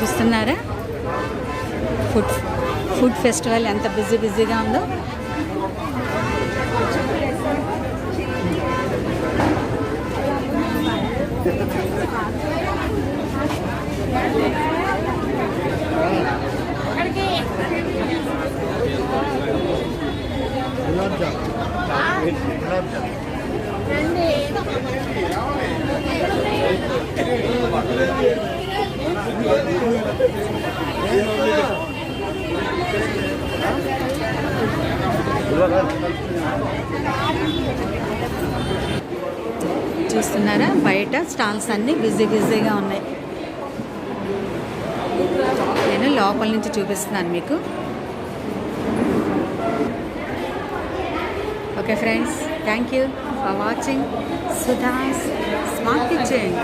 చూస్తున్నారా food festival ఎంత బిజీగా ఉందో. చూస్తున్నారా బయట స్టాల్స్ అన్నీ బిజీగా ఉన్నాయి. నేను లోపల నుంచి చూపిస్తున్నాను మీకు. Okay friends, thank you for watching Sudha's smart kitchen.